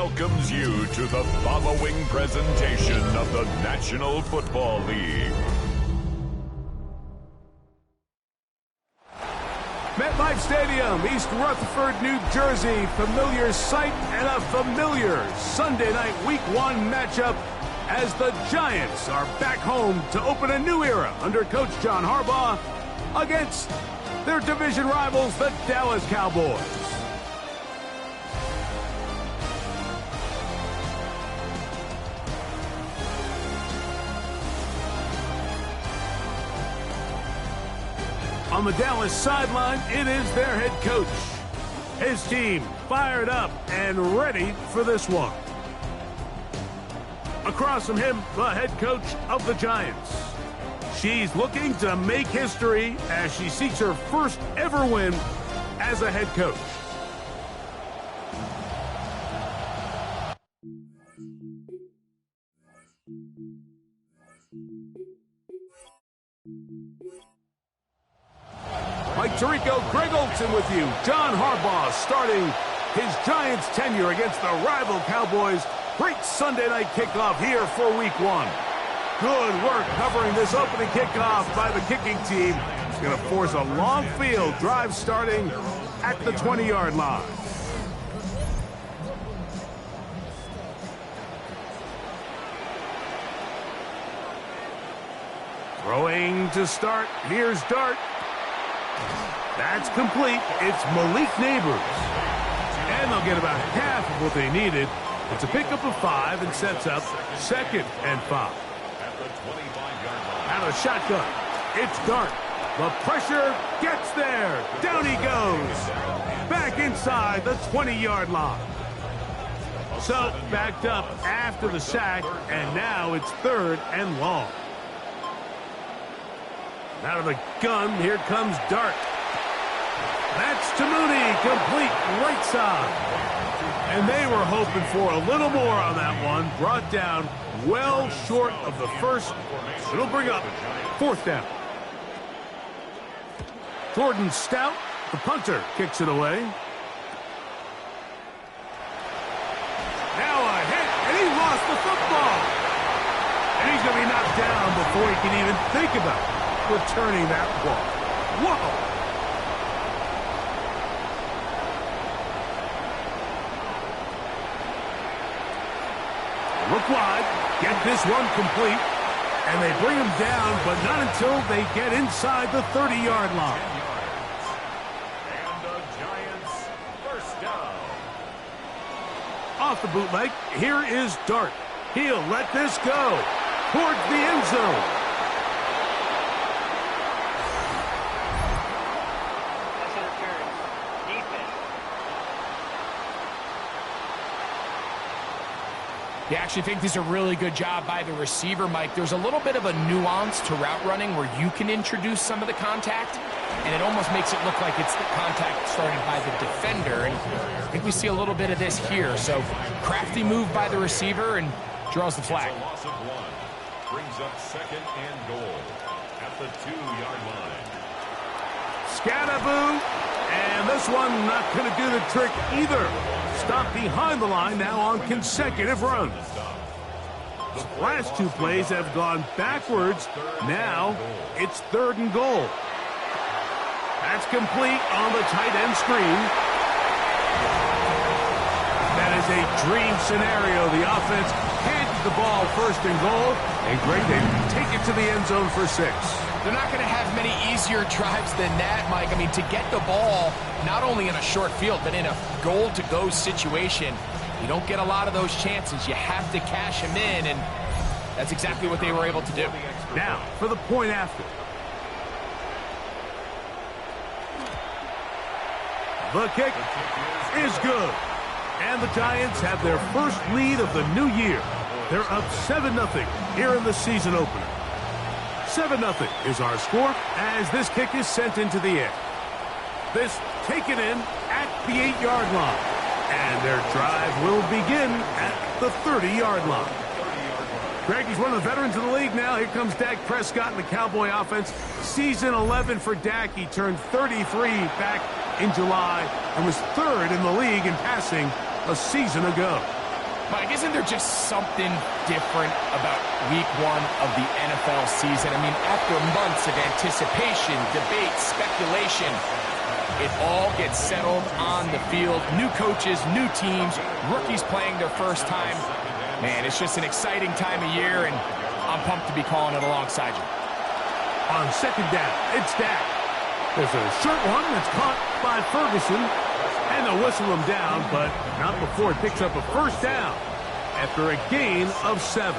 welcomes you to the following presentation of the National Football League. MetLife Stadium, East Rutherford, New Jersey. Familiar sight and a familiar Sunday night Week 1 matchup as the Giants are back home to open a new era under Coach John Harbaugh against their division rivals, the Dallas Cowboys. On the Dallas sideline, it is their head coach. His team fired up and ready for this one. Across from him, the head coach of the Giants. She's looking to make history as she seeks her first ever win as a head coach. Mike Tirico, Greg Olson with you. John Harbaugh starting his Giants tenure against the rival Cowboys. Great Sunday night kickoff here for Week 1. Good work covering this opening kickoff by the kicking team. It's going to force a long field drive starting at the 20-yard line. Throwing to start. Here's Dart. That's complete. It's Malik Neighbors. And they'll get about half of what they needed. It's a pickup of 5 and sets up 2nd and 5. Out of the shotgun, it's Dart. The pressure gets there. Down he goes. Back inside the 20-yard line. So backed up after the sack, and now it's 3rd and long. Out of the gun, here comes Dart. That's to Mooney, complete right side. And they were hoping for a little more on that one. Brought down well short of the first. It'll bring up 4th down. Jordan Stout, the punter, kicks it away. Now a hit, and he lost the football. And he's going to be knocked down before he can even think about returning that ball. Whoa! Look wide, get this one complete, and they bring him down, but not until they get inside the 30-yard line. And the Giants first down. Off the bootleg, here is Dart. He'll let this go towards the end zone. Yeah, I actually think this is a really good job by the receiver, Mike. There's a little bit of a nuance to route running where you can introduce some of the contact, and it almost makes it look like it's the contact starting by the defender. And I think we see a little bit of this here. So crafty move by the receiver and draws the flag. It's a loss of 1. Brings up 2nd and goal at the 2-yard line. Scatterboo, and this one not going to do the trick either. Stop behind the line now on consecutive runs. The last 2 plays have gone backwards. Now it's 3rd and goal. That's complete on the tight end screen. That is a dream scenario. The offense can't get the ball 1st and goal. And Greg, they take it to the end zone for 6. They're not going to have many easier drives than that, Mike. I mean, to get the ball, not only in a short field, but in a goal-to-go situation, you don't get a lot of those chances. You have to cash them in, and that's exactly what they were able to do. Now, for the point after. The kick is good. And the Giants have their first lead of the new year. They're up 7-0 here in the season opener. 7-0 is our score as this kick is sent into the air. This taken in at the 8-yard line. And their drive will begin at the 30-yard line. Greg, he's one of the veterans of the league now. Here comes Dak Prescott in the Cowboy offense. Season 11 for Dak. He turned 33 back in July and was 3rd in the league in passing a season ago. Mike, isn't there just something different about week 1 of the NFL season? I mean, after months of anticipation, debate, speculation, it all gets settled on the field. New coaches, new teams, rookies playing their first time. Man, it's just an exciting time of year, and I'm pumped to be calling it alongside you. On second down, it's Dak. There's a short one that's caught by Ferguson. And they'll whistle him down, but not before it picks up a first down after a gain of 7.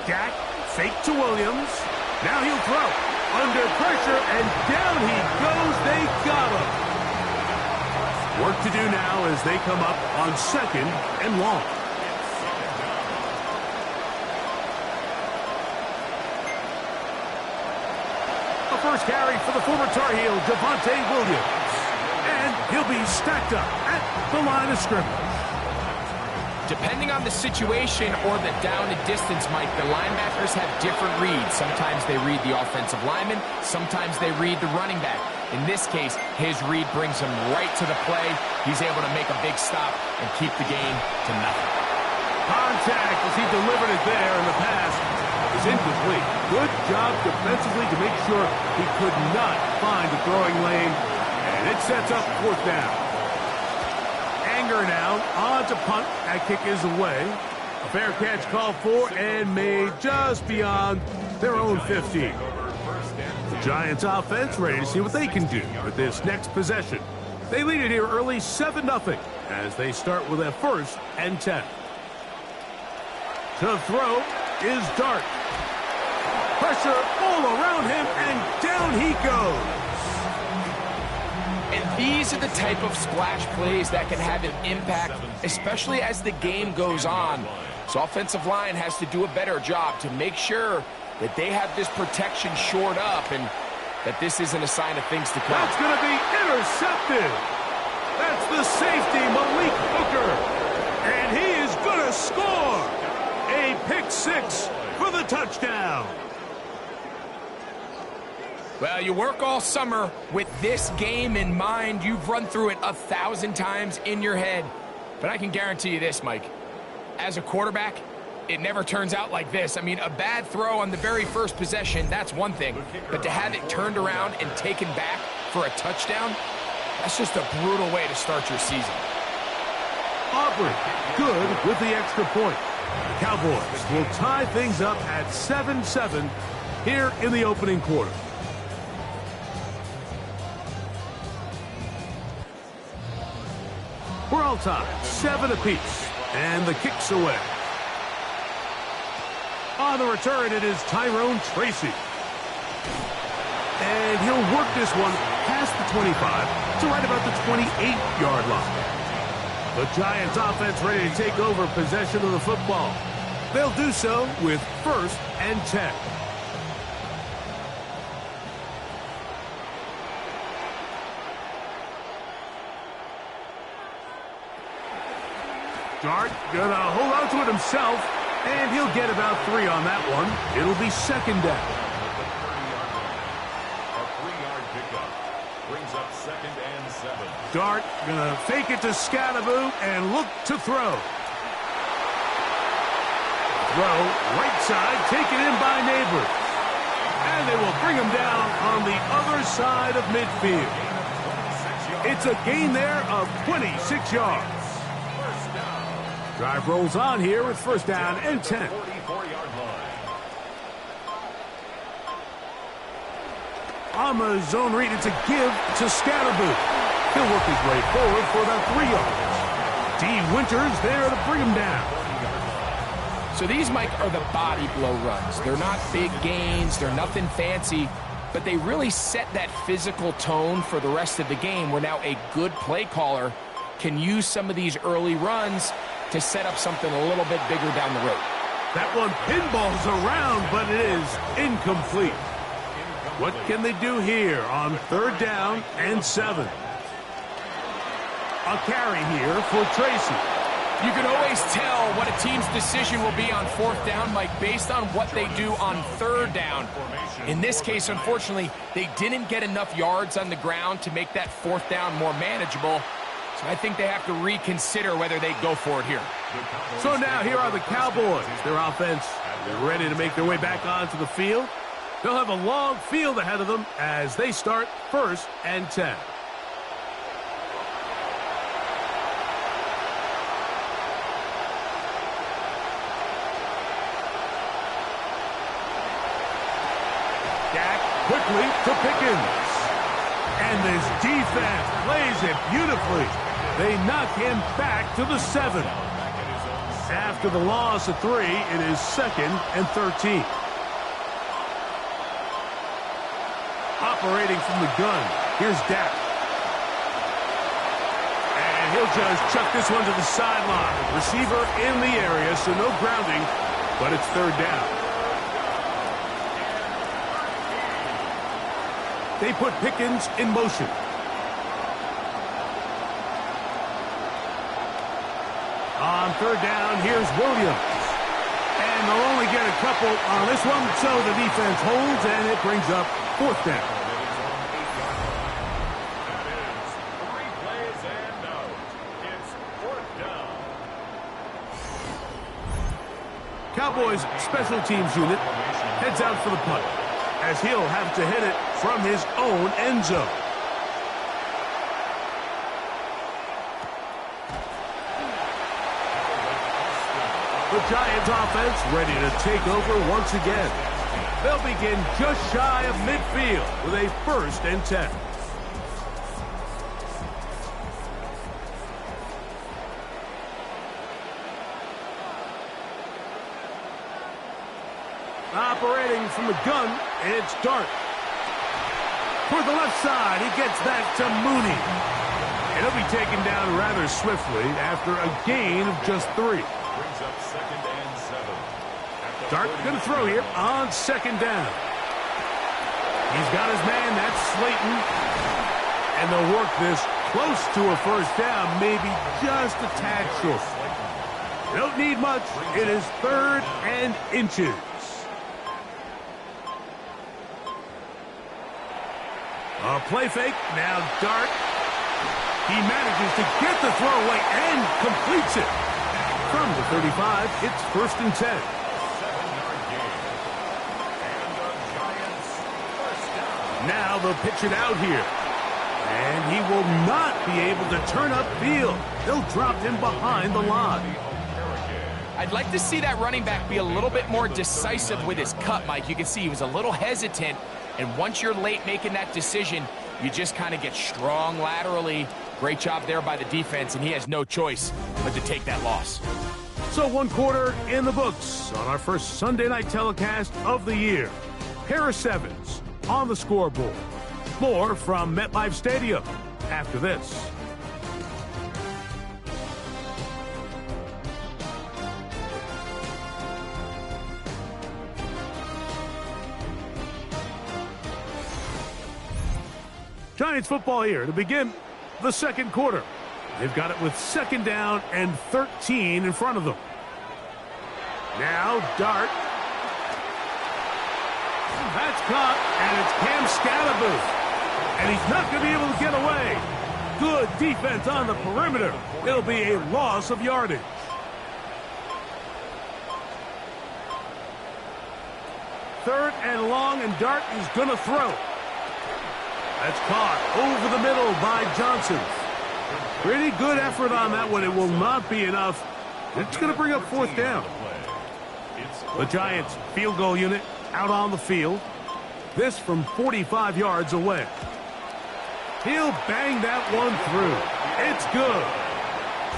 Dak fake to Williams. Now he'll throw. Under pressure, and down he goes. They got him. Work to do now as they come up on 2nd and long. First carry for the former Tar Heel, Devontae Williams. And he'll be stacked up at the line of scrimmage. Depending on the situation or the down and distance, Mike, the linebackers have different reads. Sometimes they read the offensive lineman. Sometimes they read the running back. In this case, his read brings him right to the play. He's able to make a big stop and keep the gain to nothing. Contact as he delivered it there, and the pass is incomplete. Good job defensively to make sure he could not find the throwing lane, and it sets up 4th down. Anger now on to punt. That kick is away. A fair catch called for and made just beyond their own 15. The Giants offense ready to see what they can do with this next possession. They lead it here early 7-0 as they start with a 1st and 10. To throw is Dart. Pressure all around him, and down he goes. And these are the type of splash plays that can have an impact, especially as the game goes on. So offensive line has to do a better job to make sure that they have this protection shored up and that this isn't a sign of things to come. That's going to be intercepted. That's the safety, Malik Hooker. And he is going to score. A pick 6 for the touchdown. Well, you work all summer with this game in mind. You've run through it 1,000 times in your head. But I can guarantee you this, Mike. As a quarterback, it never turns out like this. I mean, a bad throw on the very first possession, that's one thing. But to have it turned around and taken back for a touchdown, that's just a brutal way to start your season. Aubrey, good with the extra point. The Cowboys will tie things up at 7-7 here in the opening quarter. We're all tied, 7 apiece, and the kick's away. On the return, it is Tyrone Tracy. And he'll work this one past the 25 to right about the 28-yard line. The Giants offense ready to take over possession of the football. They'll do so with 1st and 10. Dart gonna hold on to it himself, and he'll get about 3 on that one. It'll be 2nd down. A 3-yard pickup brings up 2nd and 7. Dart gonna fake it to Scatterboot and look to throw. Throw right side, taken in by Neighbors. And they will bring him down on the other side of midfield. It's a gain there of 26 yards. Drive rolls on here with 1st down and 10. 44-yard line. On the zone read, it's a give to Scatterboot. He'll work his way forward for about 3 yards. D. Winters there to bring him down. So these, Mike, are the body blow runs. They're not big gains. They're nothing fancy. But they really set that physical tone for the rest of the game where now a good play caller can use some of these early runs to set up something a little bit bigger down the road. That one pinballs around, but it is incomplete. What can they do here on 3rd down and 7? A carry here for Tracy. You can always tell what a team's decision will be on fourth down, Mike, based on what they do on third down. In this case, unfortunately, they didn't get enough yards on the ground to make that fourth down more manageable. So I think they have to reconsider whether they go for it here. So now here are the Cowboys. Their offense, they're ready to make their way back onto the field. They'll have a long field ahead of them as they start 1st and 10. Quickly to Pickens. And this defense plays it beautifully. They knock him back to the 7. After the loss of 3, it is 2nd and 13. Operating from the gun, here's Dak. And he'll just chuck this one to the sideline. Receiver in the area, so no grounding, but it's 3rd down. They put Pickens in motion. On 3rd down, here's Williams. And they'll only get a couple on this one, so the defense holds, and it brings up 4th down. That is 3 plays and out. It's 4th down. Cowboys special teams unit heads out for the punt, as he'll have to hit it from his own end zone. The Giants offense ready to take over once again. They'll begin just shy of midfield with a 1st and 10. Operating from the gun, it's Dart. Toward the left side, he gets that to Mooney. And he'll be taken down rather swiftly after a gain of just 3. Brings up 2nd and 7. Dart going to throw here on 2nd down. He's got his man, that's Slayton. And they'll work this close to a 1st down, maybe just a tad short. They don't need much. It is 3rd and inches. A play fake, now Dart. He manages to get the throw away and completes it. From the 35, it's 1st and 10. 7-yard gain. And the Giants 1st down. Now they'll pitch it out here. And he will not be able to turn upfield. They'll drop him behind the line. I'd like to see that running back be a little bit more decisive with his cut, Mike. You can see he was a little hesitant. And once you're late making that decision, you just kind of get strong laterally. Great job there by the defense, and he has no choice but to take that loss. So 1 quarter in the books on our first Sunday night telecast of the year. Pair of 7s on the scoreboard. More from MetLife Stadium after this. Giants football here to begin the 2nd quarter. They've got it with 2nd down and 13 in front of them. Now Dart. That's caught, and it's Cam Scatterboo. And he's not going to be able to get away. Good defense on the perimeter. It'll be a loss of yardage. Third and long, and Dart is going to throw. That's caught over the middle by Johnson. Pretty good effort on that one. It will not be enough. It's going to bring up 4th down. The Giants field goal unit out on the field. This from 45 yards away. He'll bang that one through. It's good.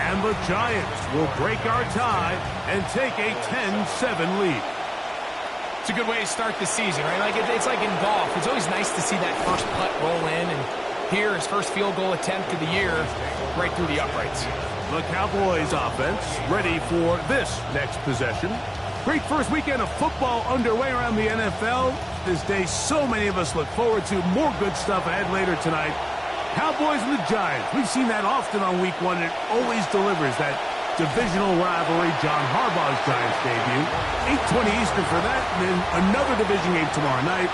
And the Giants will break our tie and take a 10-7 lead. It's a good way to start the season, right? Like it's like in golf. It's always nice to see that first putt roll in, and here his first field goal attempt of the year, right through the uprights. The Cowboys offense ready for this next possession. Great first weekend of football underway around the NFL. This day, so many of us look forward to more good stuff ahead later tonight. Cowboys and the Giants. We've seen that often on week 1. It always delivers that divisional rivalry, John Harbaugh's Giants debut. 8:20 Eastern for that, and then another division game tomorrow night.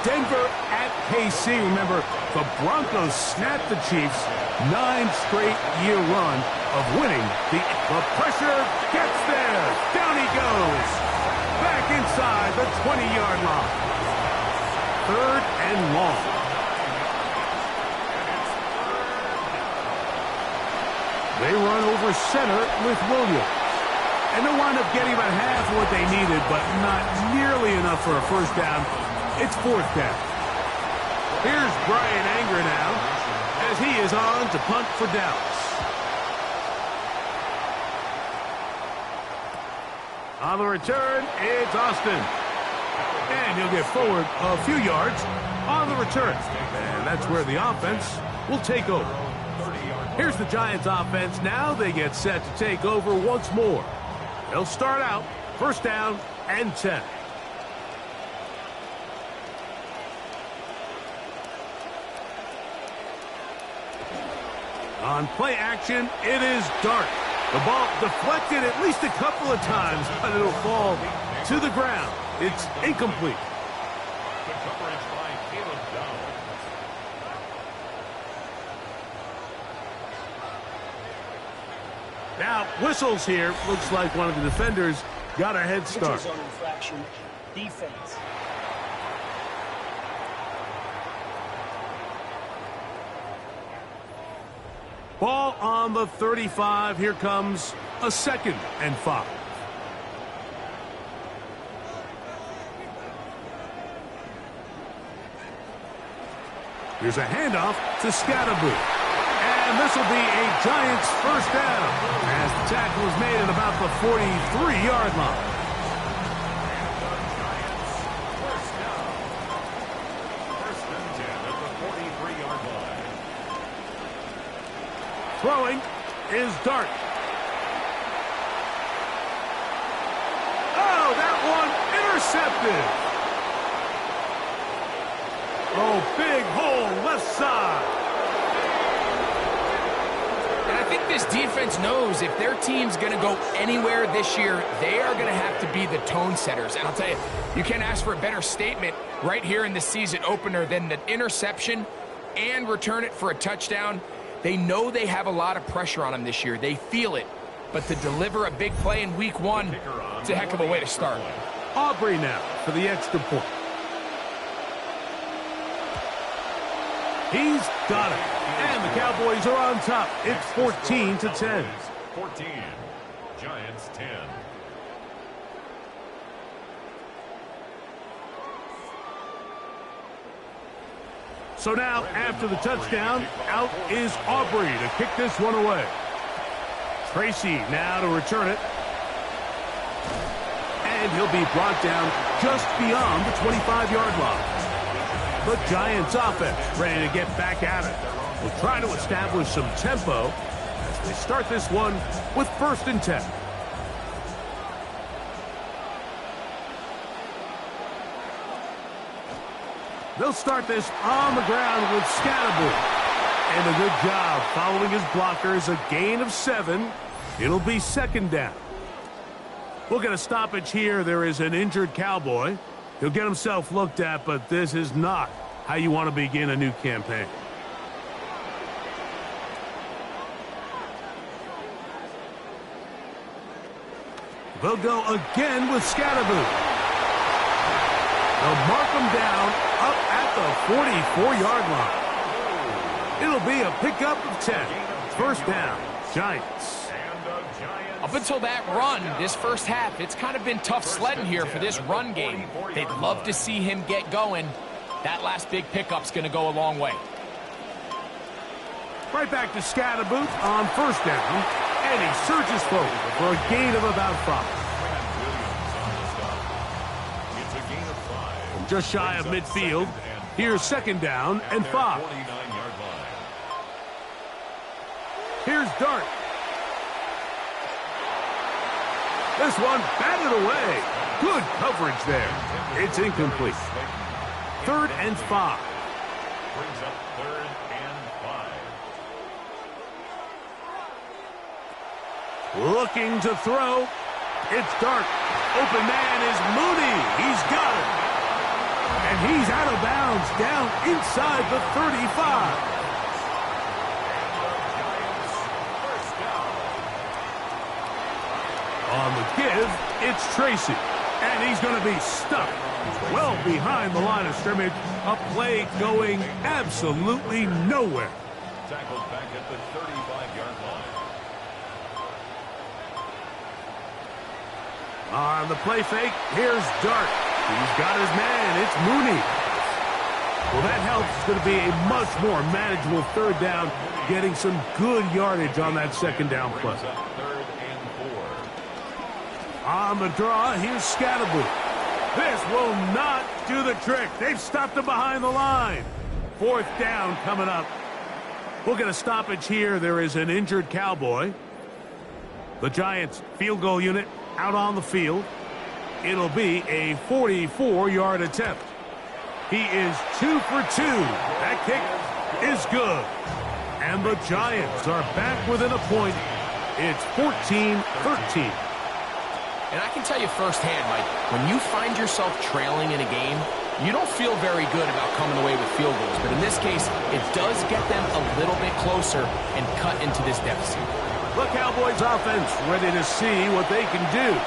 Denver at KC. Remember, the Broncos snapped the Chiefs' 9-straight-year run of winning. The pressure gets there. Down he goes. Back inside the 20-yard line. 3rd and long. They run over center with Williams. And they'll wind up getting about half of what they needed, but not nearly enough for a first down. It's 4th down. Here's Brian Anger now, as he is on to punt for Dallas. On the return, it's Austin. And he'll get forward a few yards on the return. And that's where the offense will take over. Here's the Giants offense. Now they get set to take over once more. They'll start out 1st down and 10. On play action, it is Dart. The ball deflected at least a couple of times, but it'll fall to the ground. It's incomplete. Now, whistles here. Looks like one of the defenders got a head start. Zone infraction, defense. Ball on the 35. Here comes a 2nd and 5. Here's a handoff to Scatterboot. And this will be a Giants first down as the tackle is made at about the 43-yard line. Throwing is Dart. Oh, that one intercepted. Oh, big hole left side. I think this defense knows if their team's going to go anywhere this year, they are going to have to be the tone setters. And I'll tell you, you can't ask for a better statement right here in the season opener than the interception and return it for a touchdown. They know they have a lot of pressure on them this year. They feel it. But to deliver a big play in week 1, it's a heck of a way to start. Aubrey now for the extra point. He's got it. And the Cowboys are on top. It's 14-10. 14. Giants 10. So now, after the touchdown, out is Aubrey to kick this one away. Tracy now to return it. And he'll be brought down just beyond the 25-yard line. The Giants offense ready to get back at it. Will try to establish some tempo as they start this one with 1st and 10. They'll start this on the ground with Scatterboot. And a good job following his blockers, a gain of 7. It'll be 2nd down. We'll get a stoppage here. There is an injured Cowboy. He'll get himself looked at, but this is not how you want to begin a new campaign. They'll go again with Scatterboot. They'll mark him down up at the 44-yard line. It'll be a pickup of 10. 1st down, Giants. Up until that run, this first half, it's kind of been tough sledding here for this run game. They'd love to see him get going. That last big pickup's going to go a long way. Right back to Scatterboot on 1st down, and he surges forward for a gain of about 5. From just shy of midfield, here's 2nd down and 5. Here's Dart. This one batted away. Good coverage there. It's incomplete. 3rd and 5. Brings up 3rd and 5. Looking to throw. It's dark. Open man is Mooney. He's got it. And he's out of bounds down inside the 35. On the give, it's Tracy. And he's going to be stuck well behind the line of scrimmage. A play going absolutely nowhere. Tackled back at the 35-yard line. On the play fake, here's Dart. He's got his man. It's Mooney. Well, that helps. It's going to be a much more manageable third down, getting some good yardage on that second down play. Third and 4. On the draw, here's Scatterboot. This will not do the trick. They've stopped him behind the line. Fourth down coming up. We'll get a stoppage here. There is an injured Cowboy. The Giants field goal unit out on the field. It'll be a 44-yard attempt. He is 2 for 2. That kick is good. And the Giants are back within a point. It's 14-13. And I can tell you firsthand, Mike, when you find yourself trailing in a game, you don't feel very good about coming away with field goals. But in this case, it does get them a little bit closer and cut into this deficit. The Cowboys offense ready to see what they can do.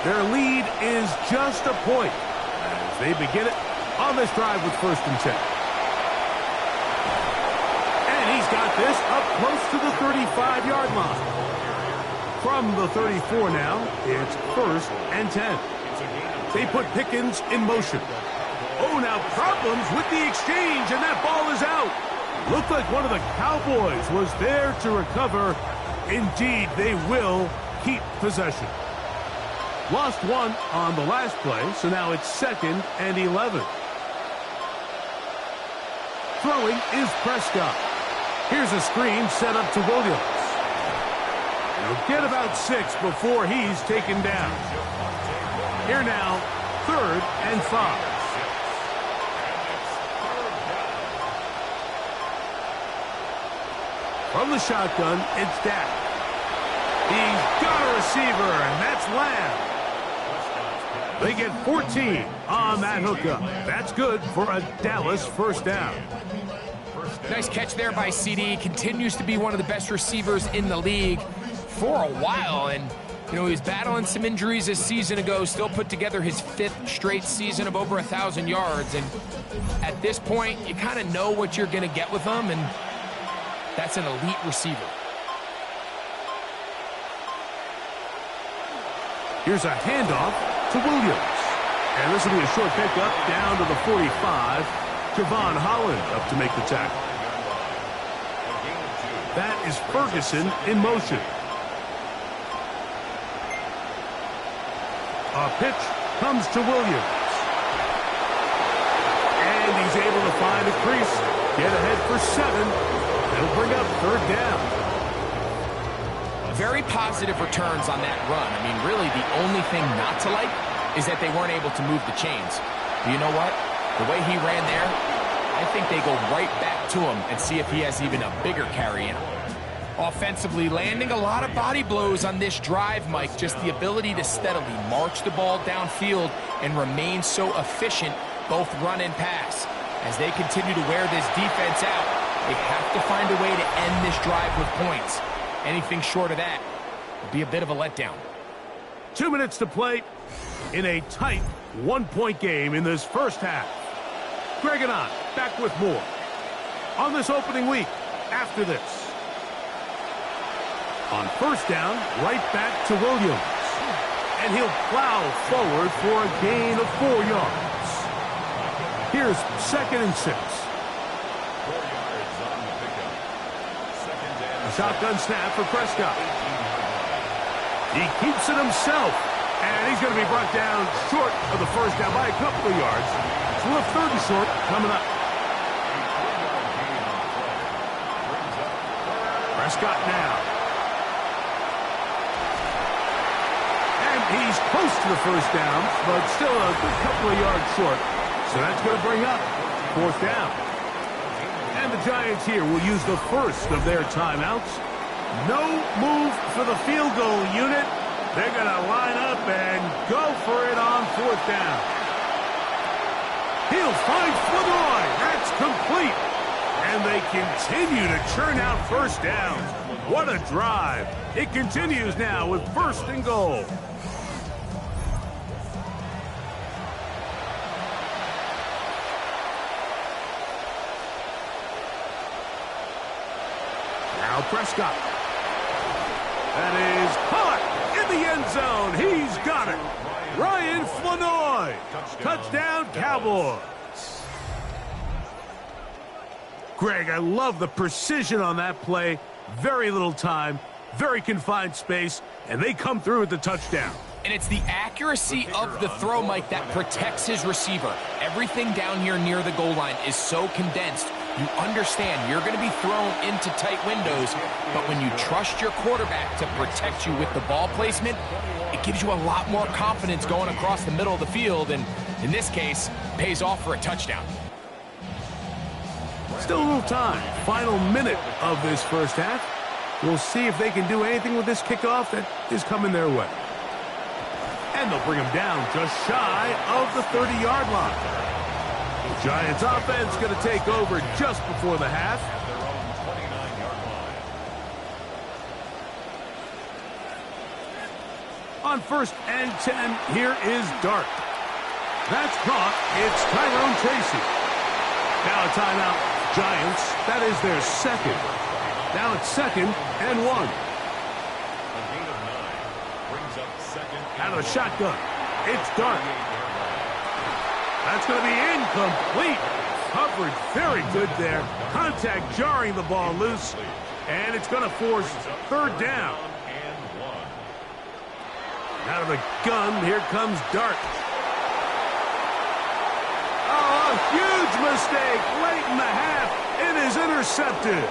Their lead is just a point as they begin it on this drive with 1st and 10. And he's got this up close to the 35-yard line. From the 34 now, it's 1st and 10. They put Pickens in motion. Oh, now problems with the exchange, and that ball is out. Looked like one of the Cowboys was there to recover. Indeed, they will keep possession. Lost one on the last play, so now it's 2nd and 11. Throwing is Prescott. Here's a screen set up to Williams. He'll get about 6 before he's taken down. Here now, 3rd and 5. From the shotgun, it's Dak. He's got a receiver, and that's Lamb. They get 14 on that hookup. That's good for a Dallas first down. Nice catch there by CD. Continues to be one of the best receivers in the league for a while. And, you know, he was battling some injuries a season ago, still put together his 5th straight season of over 1,000 yards. And at this point, you kind of know what you're going to get with him, and that's an elite receiver. Here's a handoff to Williams. And this will be a short pickup down to the 45. Javon Holland up to make the tackle. That is Ferguson in motion. A pitch comes to Williams. And he's able to find a crease. Get ahead for 7. It'll bring up 3rd down. Very positive returns on that run. I mean, really, the only thing not to like is that they weren't able to move the chains. But you know what? The way he ran there, I think they go right back to him and see if he has even a bigger carry in him. Offensively, landing a lot of body blows on this drive, Mike. Just the ability to steadily march the ball downfield and remain so efficient, both run and pass. As they continue to wear this defense out, they have to find a way to end this drive with points. Anything short of that will be a bit of a letdown. 2 minutes to play in a tight 1-point game in this first half. Greg and I back with more on this opening week after this. On 1st down, right back to Williams. And he'll plow forward for a gain of 4 yards. Here's 2nd and 6. A shotgun snap for Prescott. He keeps it himself. And he's going to be brought down short of the first down by a couple of yards. So a 3rd and short coming up. Prescott now. And he's close to the first down, but still a good couple of yards short. So that's going to bring up 4th down. And the Giants here will use the first of their timeouts. No move for the field goal unit. They're going to line up and go for it on 4th down. He'll find Flournoy. That's complete. And they continue to churn out first downs. What a drive. It continues now with 1st and goal. Now Prescott. That is caught in the end zone. He's got it. Ryan Flournoy. Touchdown, Cowboys. Greg, I love the precision on that play. Very little time, very confined space, and they come through with the touchdown. And it's the accuracy of the throw, Mike, that protects his receiver. Everything down here near the goal line is so condensed. You understand you're going to be thrown into tight windows, but when you trust your quarterback to protect you with the ball placement, it gives you a lot more confidence going across the middle of the field, and in this case, pays off for a touchdown. Still a little time. Final minute of this first half. We'll see if they can do anything with this kickoff that is coming their way. And they'll bring him down just shy of the 30-yard line. The Giants offense going to take over just before the half. On 1st and 10, here is Dart. That's caught. It's Tyrone Tracy. Now a timeout. Giants, that is their 2nd. Now it's 2nd and 1. Out of the shotgun. It's Dart. That's going to be incomplete. Coverage very good there. Contact jarring the ball loose. And it's going to force 3rd down. Out of the gun, here comes Dart. Oh, a huge mistake late in the half. It is intercepted.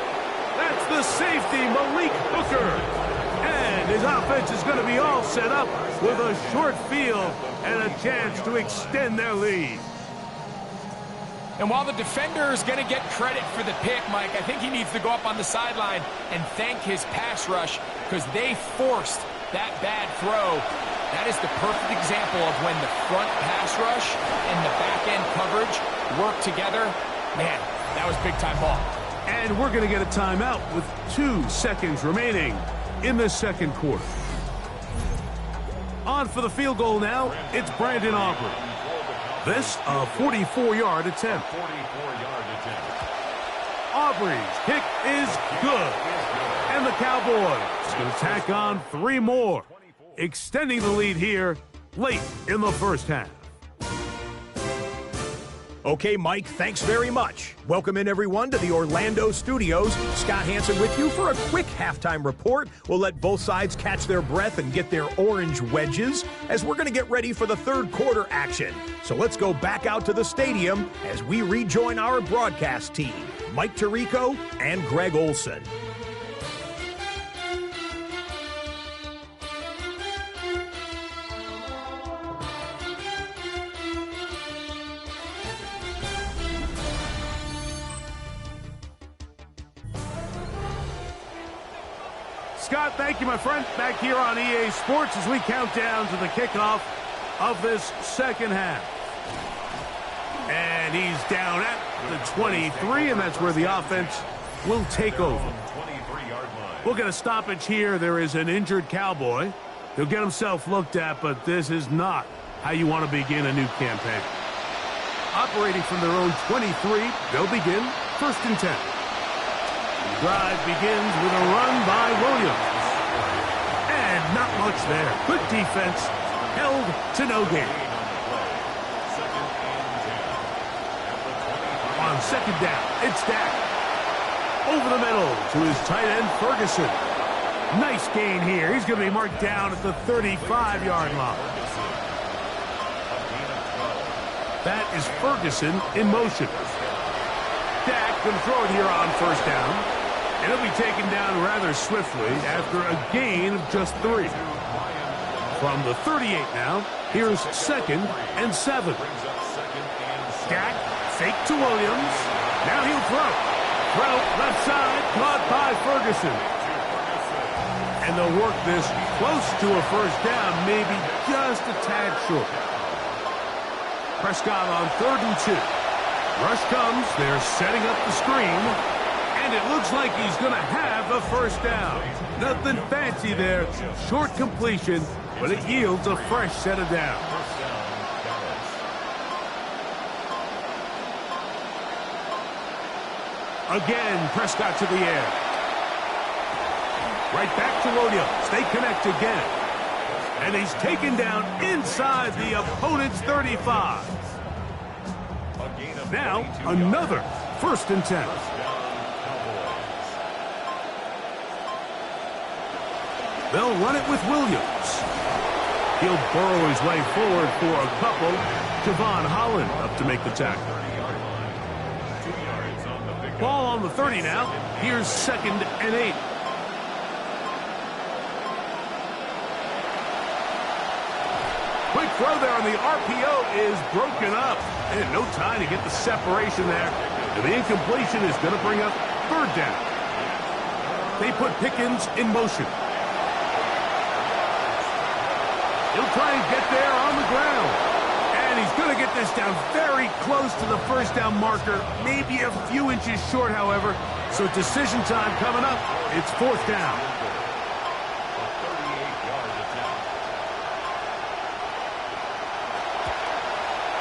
That's the safety, Malik Hooker. And his offense is going to be all set up with a short field and a chance to extend their lead. And while the defender is going to get credit for the pick, Mike, I think he needs to go up on the sideline and thank his pass rush because they forced that bad throw. That is the perfect example of when the front pass rush and the back-end coverage work together. Man, that was big-time ball. And we're going to get a timeout with 2 seconds remaining in the 2nd quarter. On for the field goal now, it's Brandon Aubrey. This, a 44-yard attempt. Aubrey's kick is good. And the Cowboys going to tack on 3 more, extending the lead here late in the first half. Okay, Mike, thanks very much. Welcome in, everyone, to the Orlando studios. Scott Hansen with you for a quick halftime report. We'll let both sides catch their breath and get their orange wedges as we're going to get ready for the 3rd quarter action. So let's go back out to the stadium as we rejoin our broadcast team, Mike Tirico and Greg Olson. Scott, thank you, my friend. Back here on EA Sports as we count down to the kickoff of this 2nd half. And he's down at the 23, and that's where the offense will take over. We'll get a stoppage here. There is an injured Cowboy. He'll get himself looked at, but this is not how you want to begin a new campaign. Operating from their own 23, they'll begin 1st and 10. The drive begins with a run by Williams. And not much there. Good defense. Held to no gain. On 2nd down, it's Dak. Over the middle to his tight end, Ferguson. Nice gain here. He's going to be marked down at the 35-yard line. That is Ferguson in motion. Dak can throw it here on 1st down. And he'll be taken down rather swiftly after a gain of just 3. From the 38 now, here's 2nd and 7. Dak, fake to Williams. Now he'll throw. Throw left side, caught by Ferguson. And they'll work this close to a first down, maybe just a tad short. Prescott on 3rd and 2. Rush comes. They're setting up the screen. And it looks like he's going to have a first down. Nothing fancy there. Short completion, but it yields a fresh set of downs. Again, Prescott to the air. Right back to Williams. They connect again. And he's taken down inside the opponent's 35. Now, another 1st and 10. They'll run it with Williams. He'll burrow his way forward for a couple. Javon Holland up to make the tackle. Ball on the 30 now. Here's 2nd and 8. Quick throw there on the RPO is broken up. And no time to get the separation there. And the incompletion is going to bring up 3rd down. They put Pickens in motion. He'll try and get there on the ground. And he's going to get this down very close to the first down marker. Maybe a few inches short, however. So decision time coming up. It's 4th down.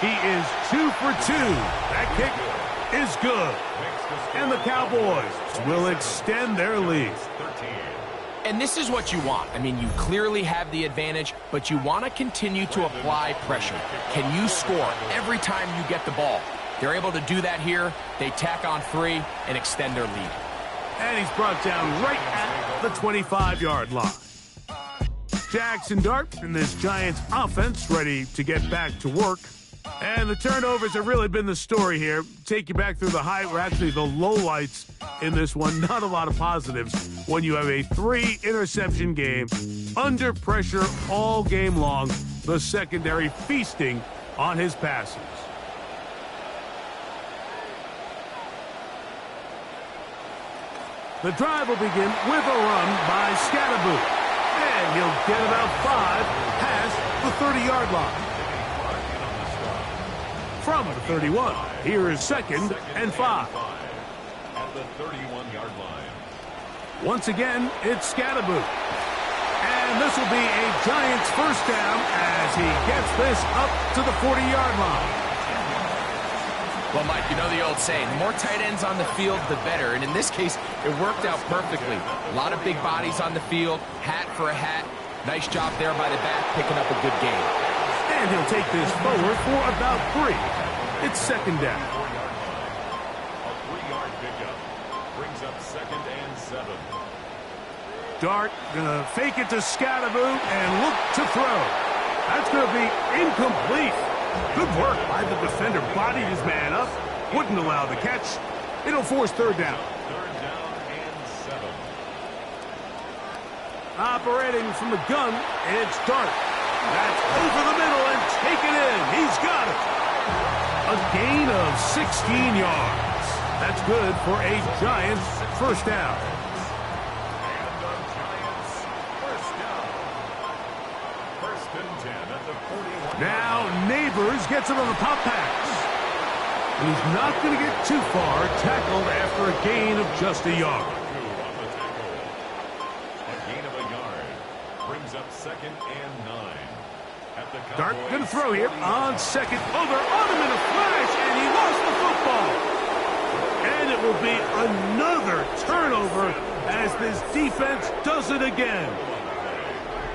He is 2 for 2. That kick is good. And the Cowboys will extend their lead. And this is what you want. I mean, you clearly have the advantage, but you want to continue to apply pressure. Can you score every time you get the ball? They're able to do that here. They tack on 3 and extend their lead. And he's brought down right at the 25-yard line. Jackson Dart and this Giants offense ready to get back to work. And the turnovers have really been the story here. Take you back through the actually the lowlights in this one. Not a lot of positives when you have a 3-interception game, under pressure all game long, the secondary feasting on his passes. The drive will begin with a run by Scatterboot. And he'll get about 5 past the 30-yard line. From the 31, here is 2nd and 5. At the 31-yard line. Once again, it's Scatterboot. And this will be a Giants first down as he gets this up to the 40-yard line. Well, Mike, you know the old saying, the more tight ends on the field, the better. And in this case, it worked out perfectly. A lot of big bodies on the field, hat for a hat. Nice job there by the back, picking up a good game. And he'll take this forward for about 3. It's 2nd down. A 3-yard pickup brings up 2nd and 7. Dart gonna fake it to Scatterboot and look to throw. That's gonna be incomplete. Good work by the defender. Bodied his man up. Wouldn't allow the catch. It'll force 3rd down. 3rd down and 7. Operating from the gun, it's Dart. That's over the middle and taken in. He's got it. A gain of 16 yards. That's good for a Giants first down. And the Giants first down. 1st and 10 at the 41. Now Neighbors gets it on the pop pass. And he's not going to get too far. Tackled after a gain of just a yard. A gain of a yard brings up 2nd and 9. Dart going to throw here on 2nd. Oh, they're on him in a flash, and he lost the football. And it will be another turnover as this defense does it again.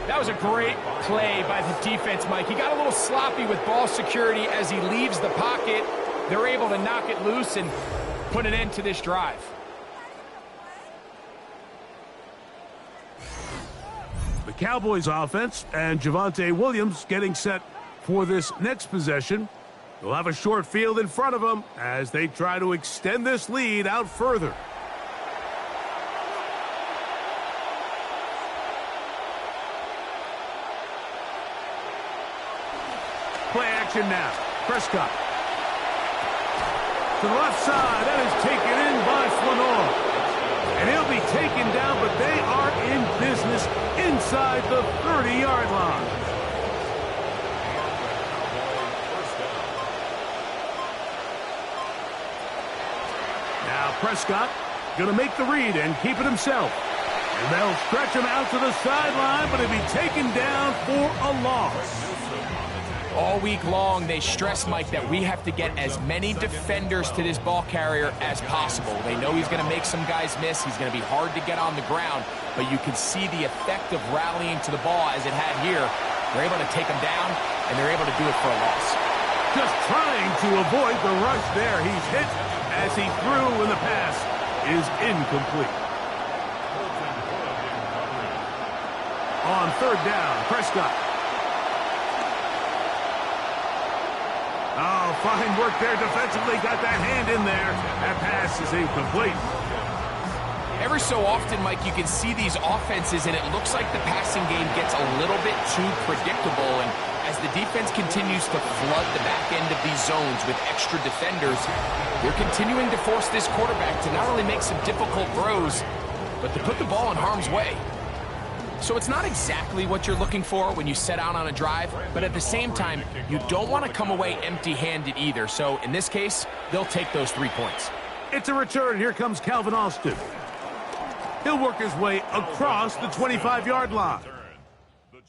That was a great play by the defense, Mike. He got a little sloppy with ball security as he leaves the pocket. They're able to knock it loose and put an end to this drive. The Cowboys offense and Javonte Williams getting set for this next possession. They'll have a short field in front of them as they try to extend this lead out further. Play action now. Prescott. To the left side. That is taken in by Flanor. And he'll be taken down, but they are in business inside the 30-yard line. Now Prescott going to make the read and keep it himself. And they'll stretch him out to the sideline, but he'll be taken down for a loss. All week long, they stress, Mike, that we have to get as many defenders to this ball carrier as possible. They know he's going to make some guys miss. He's going to be hard to get on the ground, but you can see the effect of rallying to the ball as it had here. They're able to take him down, and they're able to do it for a loss. Just trying to avoid the rush there. He's hit as he threw, and the pass is incomplete. On third down, Prescott. Oh, fine work there defensively. Got that hand in there. That pass is incomplete. Every so often, Mike, you can see these offenses, and it looks like the passing game gets a little bit too predictable. And as the defense continues to flood the back end of these zones with extra defenders, they're continuing to force this quarterback to not only make some difficult throws, but to put the ball in harm's way. So it's not exactly what you're looking for when you set out on a drive, but at the same time, you don't want to come away empty-handed either. So in this case, they'll take those 3 points. It's a return. Here comes Calvin Austin. He'll work his way across the 25-yard line.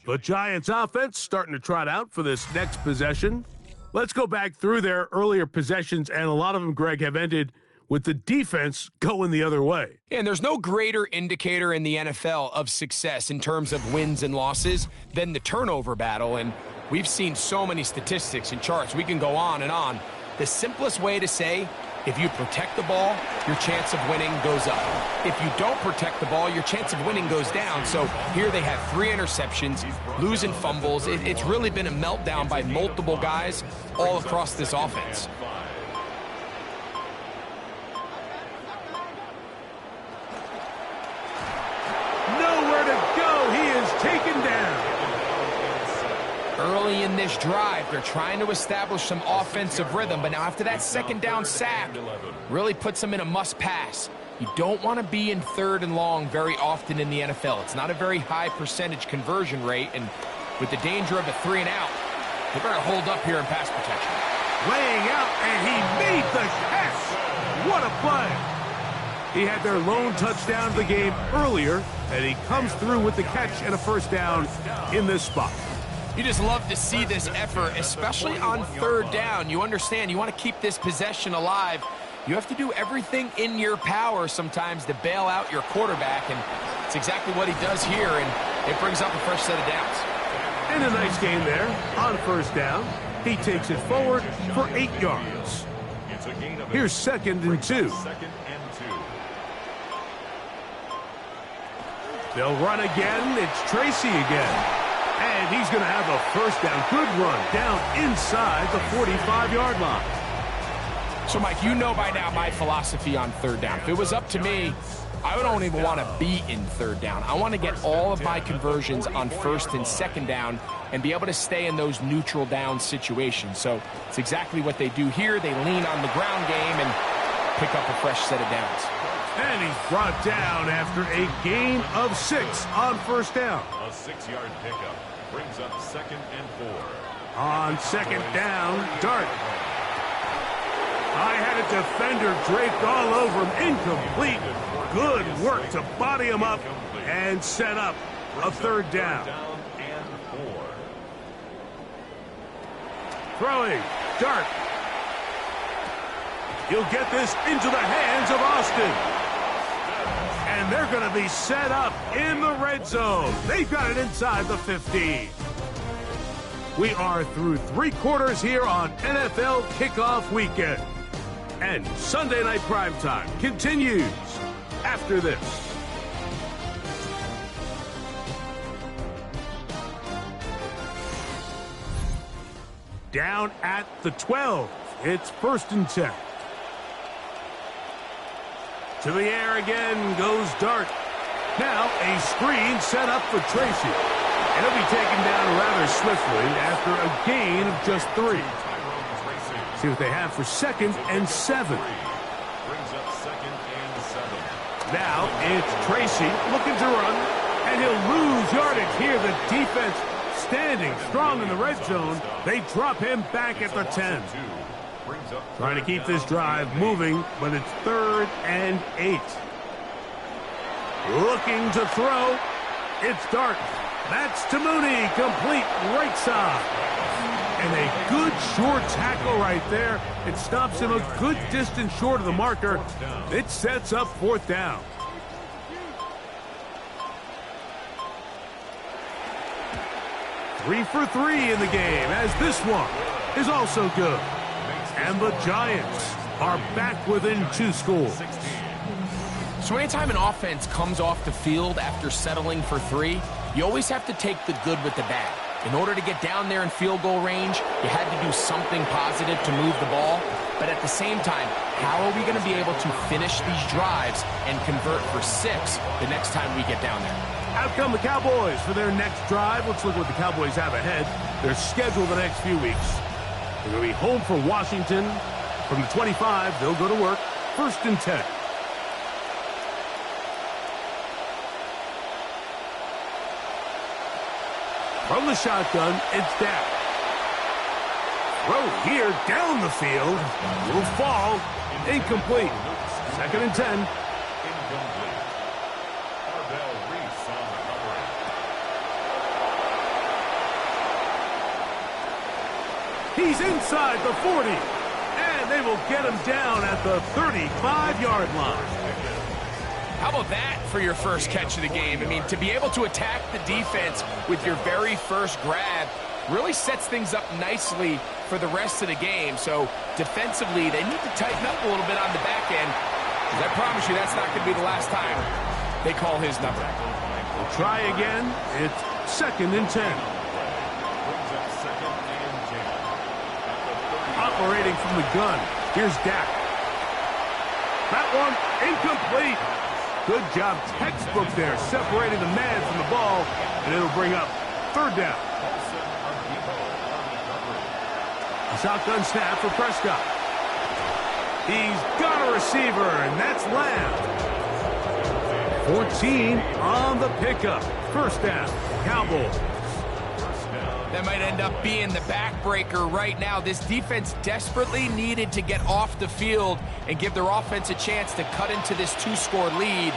The Giants offense starting to trot out for this next possession. Let's go back through their earlier possessions, and a lot of them, Greg, have ended with the defense going the other way. And there's no greater indicator in the NFL of success in terms of wins and losses than the turnover battle. And we've seen so many statistics and charts. We can go on and on. The simplest way to say, if you protect the ball, your chance of winning goes up. If you don't protect the ball, your chance of winning goes down. So here they have 3 interceptions, losing fumbles. It's really been a meltdown by multiple guys all across this offense. Nowhere to go. He is taken down. Early in this drive, they're trying to establish some offensive rhythm, but now after that second down sack, really puts them in a must pass. You don't want to be in third and long very often in the NFL. It's not a very high percentage conversion rate, and with the danger of a 3 and out, they better hold up here in pass protection. Laying out, and he made the catch. What a play. He had their lone touchdown of the game earlier, and he comes through with the catch and a first down in this spot. You just love to see this effort, especially on third down. You understand, you want to keep this possession alive. You have to do everything in your power sometimes to bail out your quarterback, and it's exactly what he does here, and it brings up a fresh set of downs. And a nice game there on first down. He takes it forward for 8 yards. Here's 2nd and 2. They'll run again. It's Tracy again. And he's going to have a first down. Good run down inside the 45-yard line. So, Mike, you know by now my philosophy on third down. If it was up to me, I don't even want to be in third down. I want to get all of my conversions on first and second down and be able to stay in those neutral down situations. So it's exactly what they do here. They lean on the ground game and pick up a fresh set of downs. And he's brought down after a gain of 6 on first down. A 6-yard pickup brings up 2nd and 4. On second down, Dart. I had a defender draped all over him. Incomplete. Good work to body him up and set up a third down. Throwing. Dart. He'll get this into the hands of Austin. And they're going to be set up in the red zone. They've got it inside the 15. We are through 3 quarters here on NFL Kickoff Weekend. And Sunday Night Primetime continues after this. Down at the 12. It's 1st and 10. To the air again goes Dart. Now a screen set up for Tracy. And he'll be taken down rather swiftly after a gain of just 3. See what they have for 2nd and 7. Now it's Tracy looking to run. And he'll lose yardage here. The defense standing strong in the red zone. They drop him back at the 10. Trying to keep this drive moving, but it's 3rd and 8. Looking to throw. It's Dart. That's to Mooney. Complete right side. And a good short tackle right there. It stops him a good distance short of the marker. It sets up 4th down. Three for 3 in the game, as this one is also good. And the Giants are back within 2 scores. So anytime an offense comes off the field after settling for 3, you always have to take the good with the bad. In order to get down there in field goal range, you had to do something positive to move the ball. But at the same time, how are we going to be able to finish these drives and convert for 6 the next time we get down there? Out come the Cowboys for their next drive. Let's look what the Cowboys have ahead. Their schedule the next few weeks. They're going to be home for Washington. From the 25, they'll go to work. 1st and 10. From the shotgun, it's Dak. Throw here down the field. Will fall. Incomplete. 2nd and 10. He's inside the 40. And they will get him down at the 35-yard line. How about that for your first catch of the game? I mean, to be able to attack the defense with your very first grab really sets things up nicely for the rest of the game. So defensively, they need to tighten up a little bit on the back end, because I promise you that's not going to be the last time they call his number. We'll try again. It's 2nd and 10. Operating from the gun. Here's Dak. That one incomplete. Good job, textbook there, separating the man from the ball, and it'll bring up 3rd down. A shotgun snap for Prescott. He's got a receiver, and that's Lamb. 14 on the pickup. 1st down, Cowboys. That might end up being the backbreaker right now. This defense desperately needed to get off the field and give their offense a chance to cut into this 2-score lead.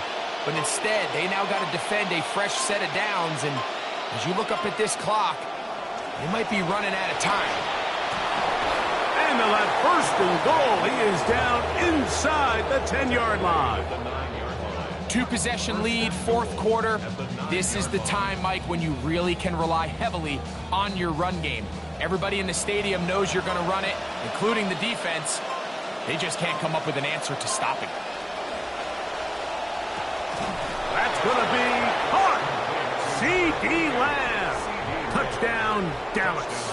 But instead, they now got to defend a fresh set of downs. And as you look up at this clock, they might be running out of time. And they'll have 1st and goal. He is down inside the 10-yard line. 2-possession lead, 4th quarter. This is the time, Mike, when you really can rely heavily on your run game. Everybody in the stadium knows you're going to run it, including the defense. They just can't come up with an answer to stopping it. That's going to be caught. C.D. Lamb. Touchdown, Dallas.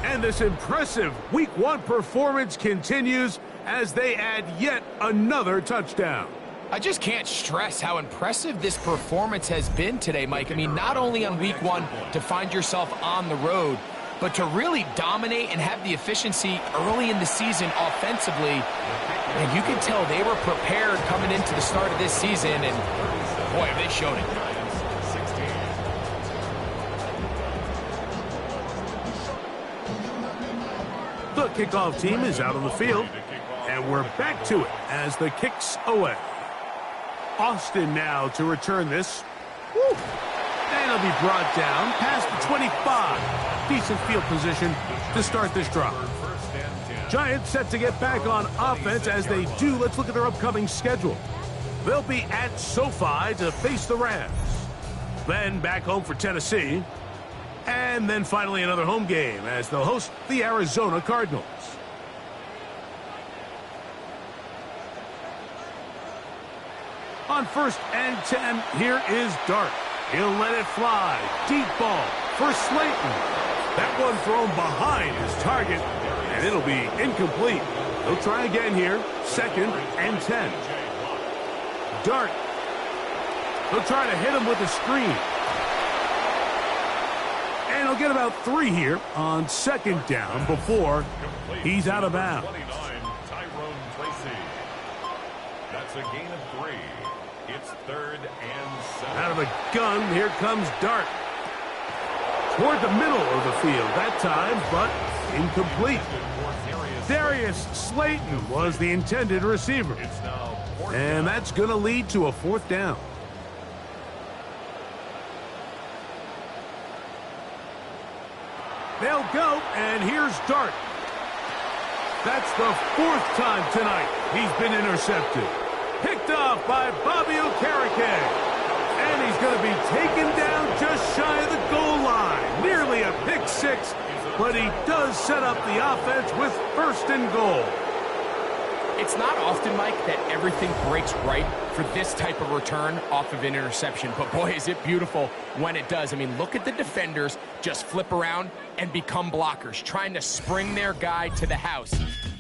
And this impressive Week 1 performance continues as they add yet another touchdown. I just can't stress how impressive this performance has been today, Mike. I mean, not only on Week 1 to find yourself on the road, but to really dominate and have the efficiency early in the season offensively. And you can tell they were prepared coming into the start of this season, and boy, have they shown it. The kickoff team is out on the field, and we're back to it as the kick's away. Austin now to return this. Woo. And it'll be brought down past the 25. Decent field position to start this drive. Giants set to get back on offense. As they do, let's look at their upcoming schedule. They'll be at SoFi to face the Rams. Then back home for Tennessee. And then finally another home game as they'll host the Arizona Cardinals. On 1st and 10, here is Dart. He'll let it fly. Deep ball for Slayton. That one thrown behind his target, and it'll be incomplete. He'll try again here. 2nd and 10. Dart. He'll try to hit him with a screen. And he'll get about 3 here on 2nd down before he's out of bounds. That's a gain of 3. It's 3rd and 7. Out of the gun, here comes Dart. Toward the middle of the field that time, but incomplete. Darius Slayton was the intended receiver. It's now 4th And down. that's going to lead to a 4th down. They'll go, and here's Dart. That's the 4th time tonight he's been intercepted. Picked off by Bobby Okereke. And he's going to be taken down just shy of the goal line. Nearly a pick 6, but he does set up the offense with 1st and goal. It's not often, Mike, that everything breaks right for this type of return off of an interception. But boy, is it beautiful when it does. I mean, look at the defenders just flip around and become blockers, trying to spring their guy to the house.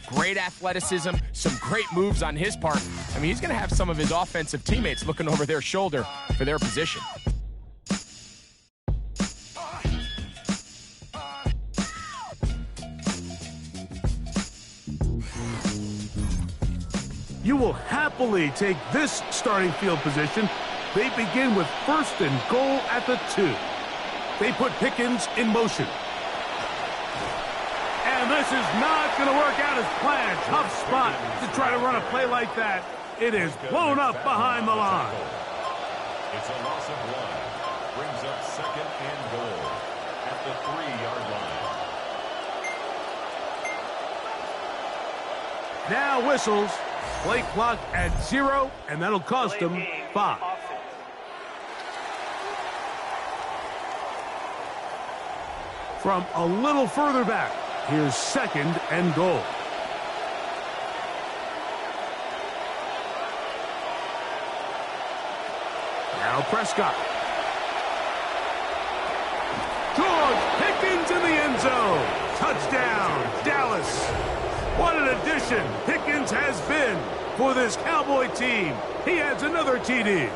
Great athleticism, some great moves on his part. I mean, he's going to have some of his offensive teammates looking over their shoulder for their position. You will happily take this starting field position. They begin with 1st and goal at the 2. They put Pickens in motion. And this is not going to work out as planned. Tough spot to try to run a play like that. It is blown up behind the line. It's a loss of 1. Brings up 2nd and goal at the 3-yard line. Now whistles. Play clock at 0, and that'll cost them 5. From a little further back, here's 2nd and goal. Now Prescott. George Pickens in the end zone. Touchdown, Dallas. What an addition Pickens has been for this Cowboy team. He adds another TD.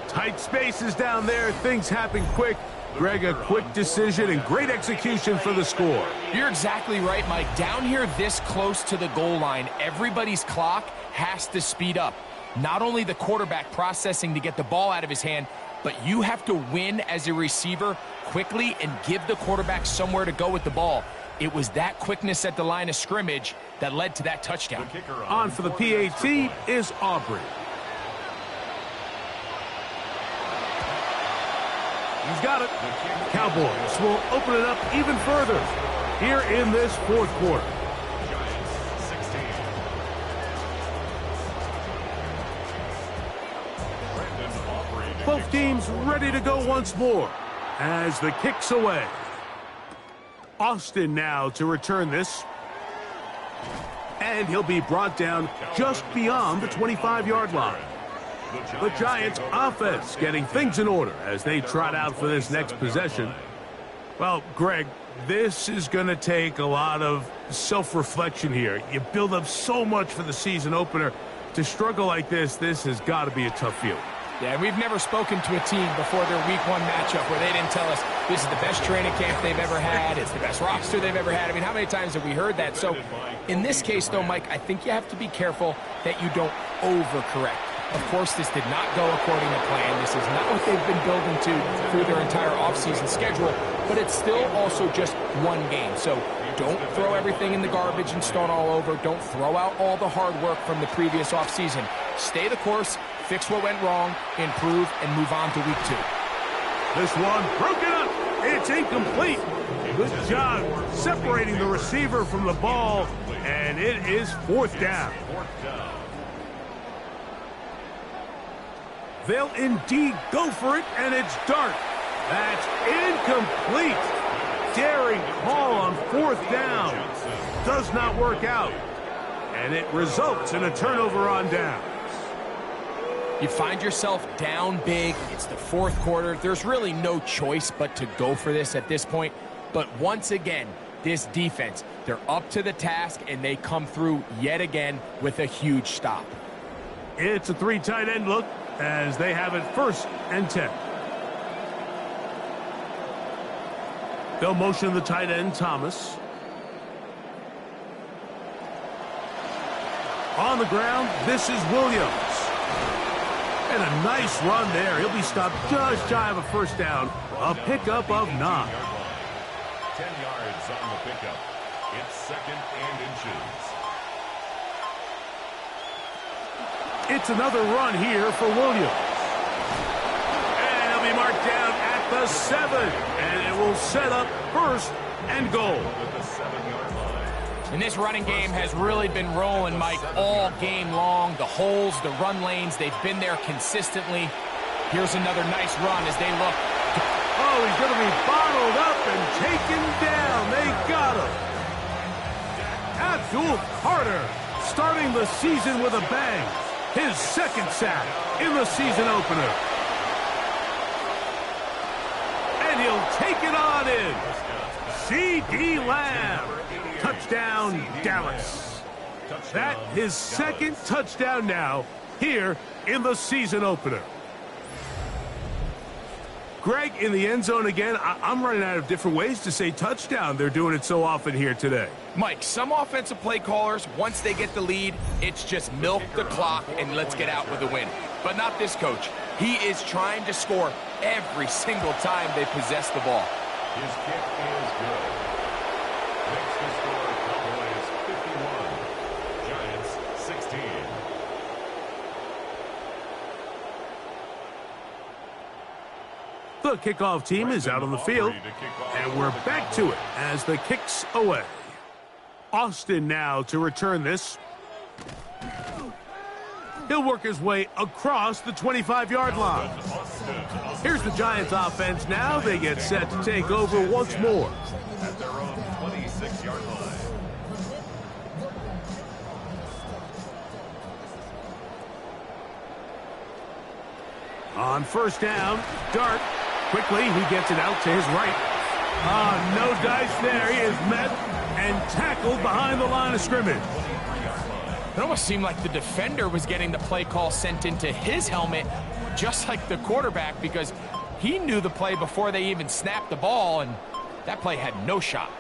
Tight spaces down there. Things happen quick. Greg, a quick decision and great execution for the score. You're exactly right, Mike. Down here this close to the goal line, everybody's clock has to speed up. Not only the quarterback processing to get the ball out of his hand, but you have to win as a receiver quickly and give the quarterback somewhere to go with the ball. It was that quickness at the line of scrimmage that led to that touchdown. On for the PAT is Aubrey. He's got it. Cowboys will open it up even further here in this 4th quarter. Giants 16. Brandon Aubrey. Both teams ready to go once more as the kick's away. Austin now to return this. And he'll be brought down just beyond the 25-yard line. The Giants offense getting things in order as they trot out for this next possession. Well, Greg, this is going to take a lot of self-reflection here. You build up so much for the season opener. To struggle like this has got to be a tough feeling. Yeah, we've never spoken to a team before their week 1 matchup where they didn't tell us this is the best training camp they've ever had, it's the best roster they've ever had. I mean, how many times have we heard that? So, in this case, though, Mike, I think you have to be careful that you don't overcorrect. Of course, this did not go according to plan. This is not what they've been building to through their entire offseason schedule, but it's still also just one game. So don't throw everything in the garbage and start all over. Don't throw out all the hard work from the previous offseason. Stay the course, fix what went wrong, improve, and move on to week 2. This one broken up. It's incomplete. Good job separating the receiver from the ball, and it is 4th down. They'll indeed go for it, and it's Dart. That's incomplete. Daring call on 4th down. Does not work out. And it results in a turnover on downs. You find yourself down big. It's the 4th quarter. There's really no choice but to go for this at this point. But once again, this defense, they're up to the task, and they come through yet again with a huge stop. It's a 3 tight end look as they have it 1st and 10. They'll motion the tight end, Thomas. On the ground, this is Williams. And a nice run there. He'll be stopped just shy of a first down. A pickup of 9. 10 yards on the pickup. It's 2nd and inches. It's another run here for Williams. And he'll be marked down at the 7. And it will set up 1st and goal. With the 7-yard line. And this running game has really been rolling, Mike, all game long. The holes, the run lanes, they've been there consistently. Here's another nice run as they look. Oh, he's going to be bottled up and taken down. They got him. Abdul Carter starting the season with a bang. His 2nd sack in the season opener. And he'll take it on in. C.D. Lamb. Touchdown, Dallas. That his 2nd touchdown now here in the season opener. Greg, in the end zone again, I'm running out of different ways to say touchdown. They're doing it so often here today. Mike, some offensive play callers, once they get the lead, it's just milk the clock and let's get out with a win. But not this coach. He is trying to score every single time they possess the ball. His kick is good. Makes the score Cowboys 51, Giants 16. The kickoff team is out on the field, and we're back to it as the kick's away. Austin now to return this. He'll work his way across the 25-yard line. Here's the Giants offense now. They get set to take over once more. At their own 26-yard line. On first down, Dart. Quickly, he gets it out to his right. No dice there. He is met and tackled behind the line of scrimmage. It almost seemed like the defender was getting the play call sent into his helmet, just like the quarterback, because he knew the play before they even snapped the ball, and that play had no shot.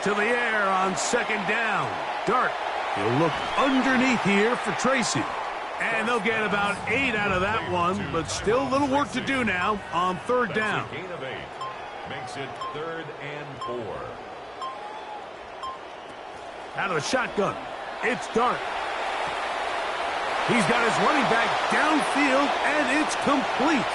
To the air on 2nd down. Dart. He'll look underneath here for Tracy. And they'll get about 8 out of that one, but still a little work to do now on 3rd down. That's a gain of 8. Makes it 3rd and 4. Out of the shotgun, it's Dart. He's got his running back downfield, and it's complete.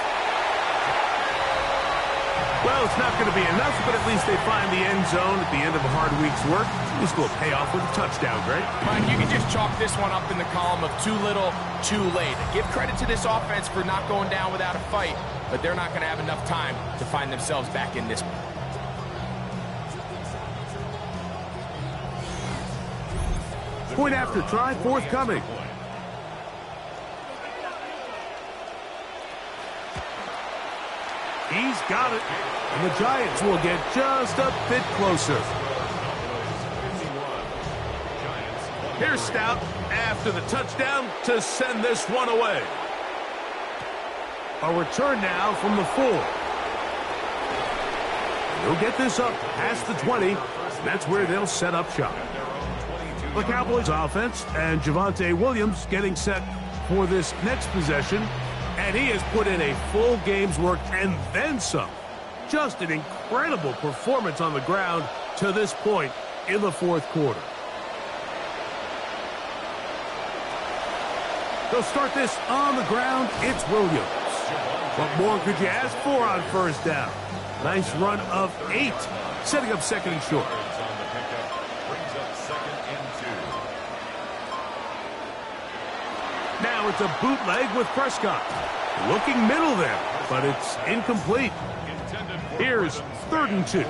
Well, it's not going to be enough, but at least they find the end zone at the end of a hard week's work. This will pay off with a touchdown, Greg. Mike, you can just chalk this one up in the column of too little, too late. Give credit to this offense for not going down without a fight, but they're not going to have enough time to find themselves back in this one. Point after try forthcoming. He's got it. And the Giants will get just a bit closer. Here's Stout after the touchdown to send this one away. A return now from the 4. They'll get this up past the 20. That's where they'll set up shop. The Cowboys offense and Javonte Williams getting set for this next possession. And he has put in a full game's work and then some. Just an incredible performance on the ground to this point in the 4th quarter. They'll start this on the ground. It's Williams. What more could you ask for on 1st down? Nice run of 8, setting up 2nd and short. Now it's a bootleg with Prescott. Looking middle there, but it's incomplete. Here's 3rd and 2.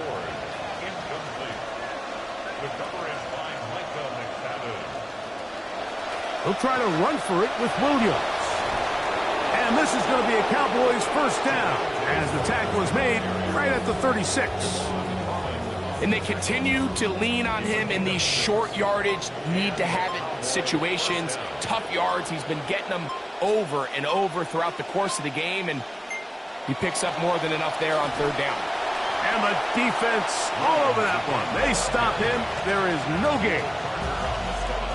He'll try to run for it with Williams. And this is going to be a Cowboys 1st down as the tackle is made right at the 36. And they continue to lean on him in these short yardage, need-to-have-it situations, tough yards. He's been getting them over and over throughout the course of the game, and he picks up more than enough there on 3rd down. And the defense all over that one. They stop him. There is no gain.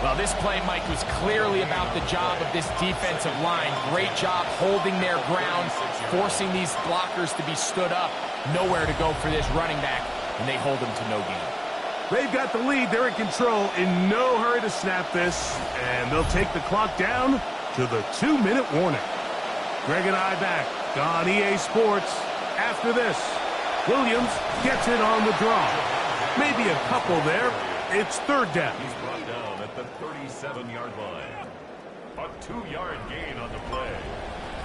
Well, this play, Mike, was clearly about the job of this defensive line. Great job holding their ground, forcing these blockers to be stood up. Nowhere to go for this running back, and they hold him to no gain. They've got the lead. They're in control. In no hurry to snap this. And they'll take the clock down to the 2-minute warning. Greg and I back on EA Sports after this. Williams gets it on the draw. Maybe a couple there. It's third down. He's brought down at the 37-yard line. A 2-yard gain on the play.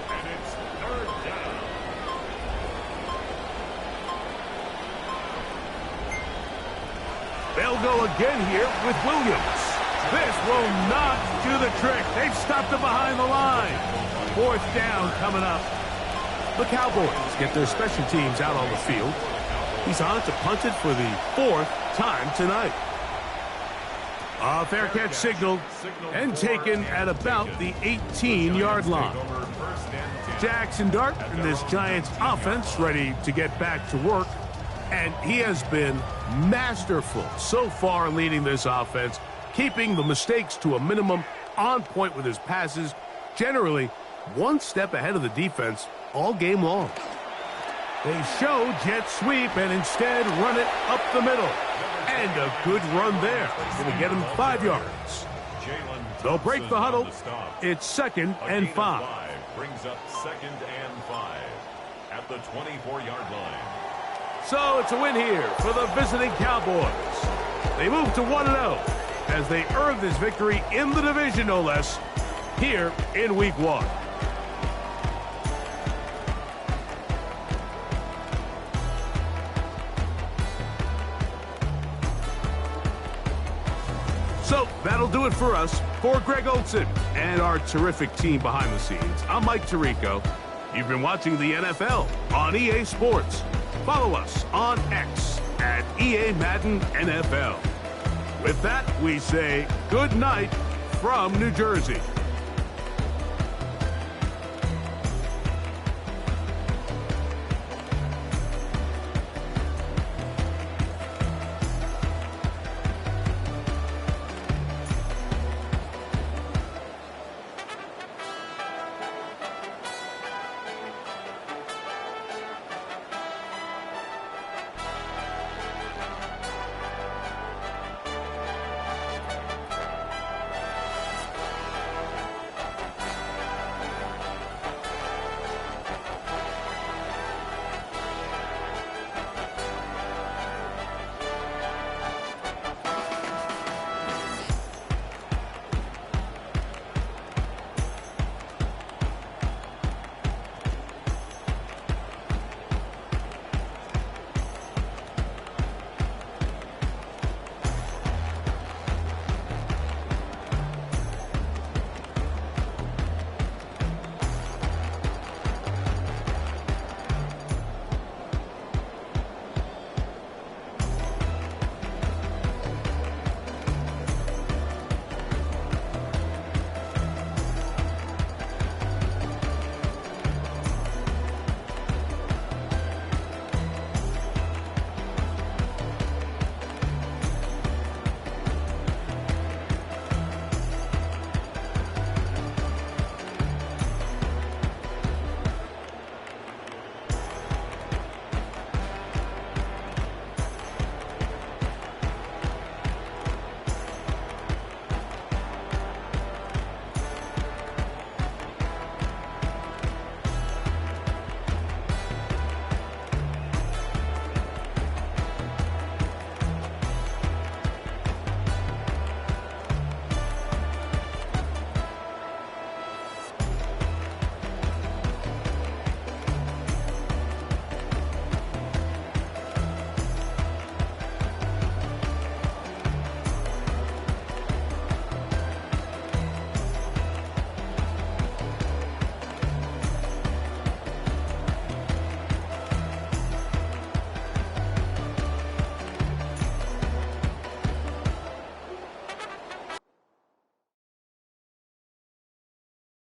And it's third down. They'll go again here with Williams. This will not do the trick. They've stopped him behind the line. Fourth down coming up. The Cowboys get their special teams out on the field. He's on to punt it for the 4th time tonight. A fair catch signaled and taken at about the 18-yard line. Jackson Dart and this Giants offense ready to get back to work. And he has been masterful so far leading this offense, keeping the mistakes to a minimum, on point with his passes, generally one step ahead of the defense all game long. They show jet sweep and instead run it up the middle. And a good run there. Going to get him 5 yards. They'll break the huddle. It's 2nd and 5. Brings up 2nd and 5 at the 24-yard line. So it's a win here for the visiting Cowboys. They move to 1-0 as they earn this victory in the division, no less, here in Week 1. So that'll do it for us. For Greg Olson and our terrific team behind the scenes, I'm Mike Tirico. You've been watching the NFL on EA Sports. Follow us on X at EA Madden NFL. With that, we say good night from New Jersey.